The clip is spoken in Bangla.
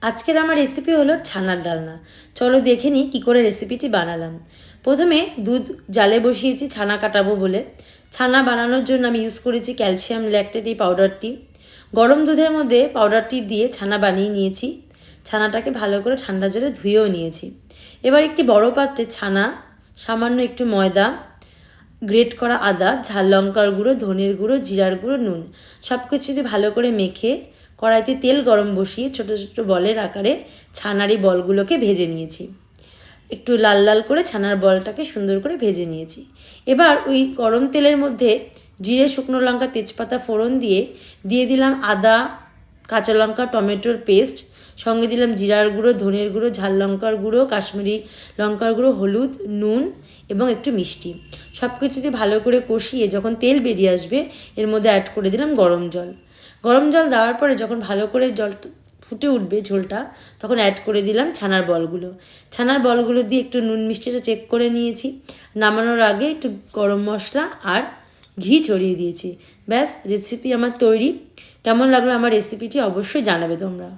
আজকের আমার রেসিপি হলো ছানার ডালনা। চলো দেখে নিই কী করে রেসিপিটি বানালাম। প্রথমে দুধ জালে বসিয়েছি ছানা কাটাবো বলে। ছানা বানানোর জন্য আমি ইউজ করেছি ক্যালসিয়াম ল্যাকটেট এই পাউডারটি। গরম দুধের মধ্যে পাউডারটি দিয়ে ছানা বানিয়ে নিয়েছি। ছানাটাকে ভালো করে ঠান্ডা জলে ধুয়েও নিয়েছি। এবার একটি বড় পাত্রে ছানা, সামান্য একটু ময়দা, গ্রেট করা আদা, ঝাল লঙ্কার গুঁড়ো, ধনের গুঁড়ো, জিরার গুঁড়ো, নুন সব কিছু দিয়ে ভালো করে মেখে কড়াইতে তেল গরম বসিয়ে ছোটো ছোটো বলের আকারে ছানার এই বলগুলোকে ভেজে নিয়েছি। একটু লাল লাল করে ছানার বলটাকে সুন্দর করে ভেজে নিয়েছি। এবার ওই গরম তেলের মধ্যে জিরে, শুকনো লঙ্কা, তেজপাতা ফোড়ন দিয়ে দিলাম আদা, কাঁচা লঙ্কা, টমেটোর পেস্ট, সঙ্গে দিলাম জিরার গুঁড়ো, ধনের গুঁড়ো, ঝাল লঙ্কার গুঁড়ো, কাশ্মীরি লঙ্কার গুঁড়ো, হলুদ, নুন এবং একটু মিষ্টি। সব কিছু দিয়ে ভালো করে কষিয়ে যখন তেল বেরিয়ে আসবে এর মধ্যে অ্যাড করে দিলাম গরম জল। গরম জল দেওয়ার পরে যখন ভালো করে জল ফুটে উঠবে ঝোলটা, তখন অ্যাড করে দিলাম ছানার বলগুলো। ছানার বলগুলো দিয়ে একটু নুন মিষ্টিটা চেক করে নিয়েছি। নামানোর আগে একটু গরম মশলা আর ঘি ছড়িয়ে দিয়েছি। ব্যাস, রেসিপি আমার তৈরি। কেমন লাগলো আমার রেসিপিটি অবশ্যই জানাবে তোমরা।